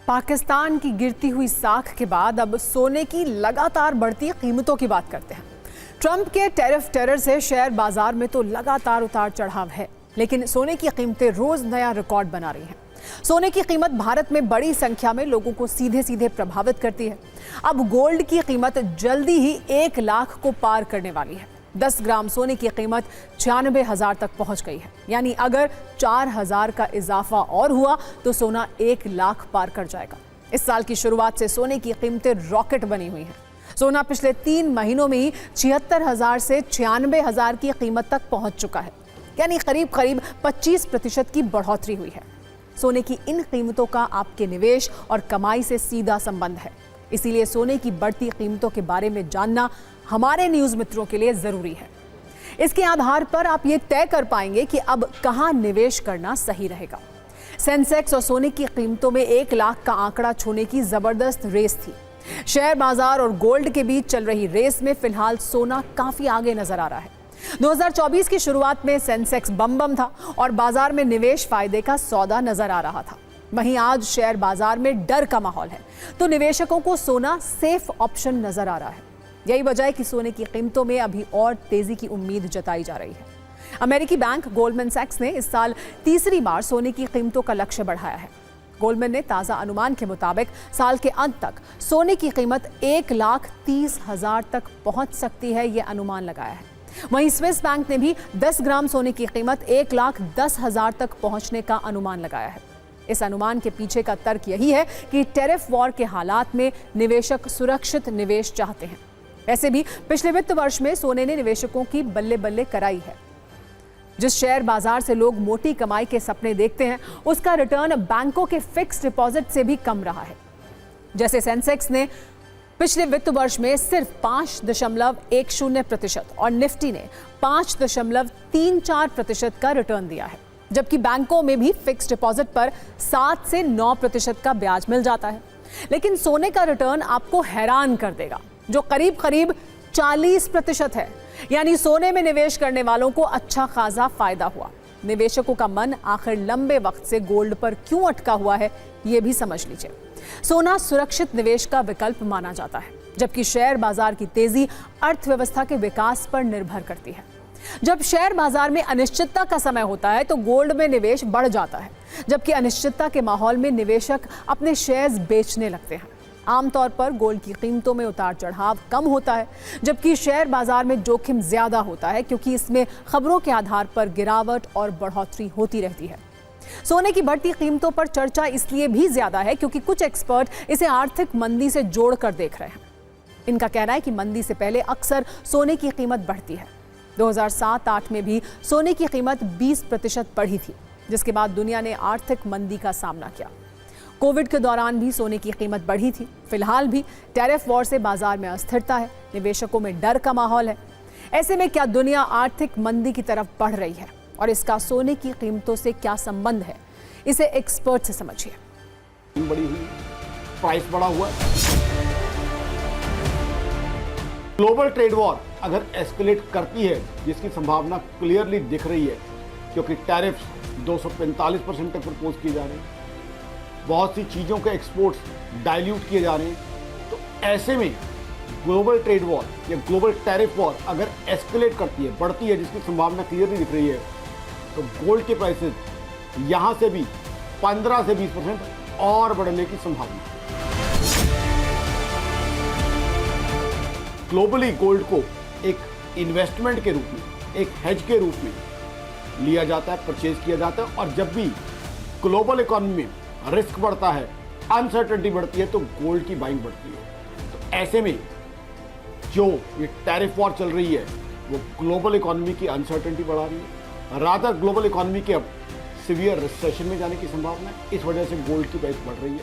पाकिस्तान की गिरती हुई साख के बाद अब सोने की लगातार बढ़ती कीमतों की बात करते हैं। ट्रंप के टैरिफ टेरर से शेयर बाजार में तो लगातार उतार चढ़ाव है, लेकिन सोने की कीमतें रोज नया रिकॉर्ड बना रही हैं। सोने की कीमत भारत में बड़ी संख्या में लोगों को सीधे सीधे प्रभावित करती है। अब गोल्ड की कीमत जल्दी ही 1 लाख को पार करने वाली है। 10 ग्राम सोने की कीमत 96,000 तक पहुंच गई है। यानी अगर 4,000 का इजाफा और हुआ तो सोना 1 लाख पार कर जाएगा। इस साल की शुरुआत से सोने की कीमतें रॉकेट बनी हुई हैं। सोना पिछले 3 महीनों में ही 76,000 से 96,000 की कीमत तक पहुंच चुका है। यानी करीब 25% की बढ़ोतरी हुई है। सोने की इन कीमतों का आपके निवेश और कमाई से सीधा संबंध है। इसीलिए सोने की बढ़ती कीमतों के बारे में जानना हमारे न्यूज मित्रों के लिए जरूरी है। इसके आधार पर आप ये तय कर पाएंगे कि अब कहां निवेश करना सही रहेगा। सेंसेक्स और सोने की कीमतों में 1 लाख का आंकड़ा छूने की जबरदस्त रेस थी। शेयर बाजार और गोल्ड के बीच चल रही रेस में फिलहाल सोना काफी आगे नजर आ रहा है। 2024 की शुरुआत में सेंसेक्स बम था और बाजार में निवेश फायदे का सौदा नजर आ रहा था। वहीं आज शेयर बाजार में डर का माहौल है, तो निवेशकों को सोना सेफ ऑप्शन नजर आ रहा है। यही वजह है कि सोने की कीमतों में अभी और तेजी की उम्मीद जताई जा रही है। अमेरिकी बैंक गोल्डमैन सैक्स ने इस साल तीसरी बार सोने की कीमतों का लक्ष्य बढ़ाया है। गोल्डमैन ने ताजा अनुमान के मुताबिक साल के अंत तक सोने की कीमत 1,30,000 तक पहुंच सकती है, यह अनुमान लगाया है। वहीं स्विस बैंक ने भी 10 ग्राम सोने की कीमत 1,10,000 तक पहुंचने का अनुमान लगाया है। इस अनुमान के पीछे का तर्क यही है कि टैरिफ वॉर के हालात में निवेशक सुरक्षित निवेश चाहते हैं। ऐसे भी पिछले वित्त वर्ष में सोने ने निवेशकों की बल्ले बल्ले कराई है। जिस शेयर बाजार से लोग मोटी कमाई के सपने देखते हैं, उसका रिटर्न बैंकों के फिक्स्ड डिपॉजिट से भी कम रहा है। जैसे सेंसेक्स ने पिछले वित्त वर्ष में सिर्फ 5.10% और निफ्टी ने 5.34% का रिटर्न दिया है, जबकि बैंकों में भी फिक्स्ड डिपॉजिट पर 7 से 9% का ब्याज मिल जाता है। लेकिन सोने का रिटर्न आपको हैरान कर देगा, जो करीब 40% है। यानी सोने में निवेश करने वालों को अच्छा खासा फायदा हुआ। निवेशकों का मन आखिर लंबे वक्त से गोल्ड पर क्यों अटका हुआ है, यह भी समझ लीजिए। सोना सुरक्षित निवेश का विकल्प माना जाता है, जबकि शेयर बाजार की तेजी अर्थव्यवस्था के विकास पर निर्भर करती है। जब शेयर बाजार में अनिश्चितता का समय होता है तो गोल्ड में निवेश बढ़ जाता है, जबकि अनिश्चितता के माहौल में निवेशक अपने शेयर्स बेचने लगते हैं। आमतौर पर गोल्ड की कीमतों में उतार चढ़ाव कम होता है, जबकि शेयर बाजार में जोखिम ज्यादा होता है, क्योंकि इसमें खबरों के आधार पर गिरावट और बढ़ोतरी होती रहती है। सोने की बढ़ती कीमतों पर चर्चा इसलिए भी ज्यादा है क्योंकि कुछ एक्सपर्ट इसे आर्थिक मंदी से जोड़कर देख रहे हैं। इनका कहना है कि मंदी से पहले अक्सर सोने की कीमत बढ़ती है। 2007-08 में भी सोने की कीमत 20% बढ़ी थी, जिसके बाद दुनिया ने आर्थिक मंदी का सामना किया। कोविड के दौरान भी सोने की कीमत बढ़ी थी। फिलहाल भी टैरिफ वॉर से बाजार में अस्थिरता है, निवेशकों में डर का माहौल है। ऐसे में क्या दुनिया आर्थिक मंदी की तरफ बढ़ रही है और इसका सोने की कीमतों से क्या संबंध है, इसे एक्सपर्ट से समझिए। बड़ी हुई, प्राइस बढ़ा हुआ। ग्लोबल ट्रेड वॉर अगर एस्केलेट करती है, जिसकी संभावना क्लियरली दिख रही है, क्योंकि टैरिफ्स 245% तक प्रपोज किए जा रहे हैं, बहुत सी चीज़ों के एक्सपोर्ट्स डाइल्यूट किए जा रहे हैं, तो ऐसे में ग्लोबल ट्रेड वॉर या ग्लोबल टैरिफ वॉर अगर एस्केलेट करती है, बढ़ती है, जिसकी संभावना क्लियरली दिख रही है, तो गोल्ड के प्राइसेस यहाँ से भी 15 से 20% और बढ़ने की संभावना है। ग्लोबली गोल्ड को एक इन्वेस्टमेंट के रूप में, एक हेज के रूप में लिया जाता है, परचेज किया जाता है। और जब भी ग्लोबल इकोनॉमी में रिस्क बढ़ता है, अनसर्टेनिटी बढ़ती है, तो गोल्ड की बाइंग बढ़ती है। तो ऐसे में जो ये टैरिफ वॉर चल रही है, वो ग्लोबल इकोनॉमी की अनसर्टेनिटी बढ़ा रही है। रादर ग्लोबल इकोनॉमी के अब सीवियर रिसेशन में जाने की संभावना है। इस वजह से गोल्ड की प्राइस बढ़ रही है।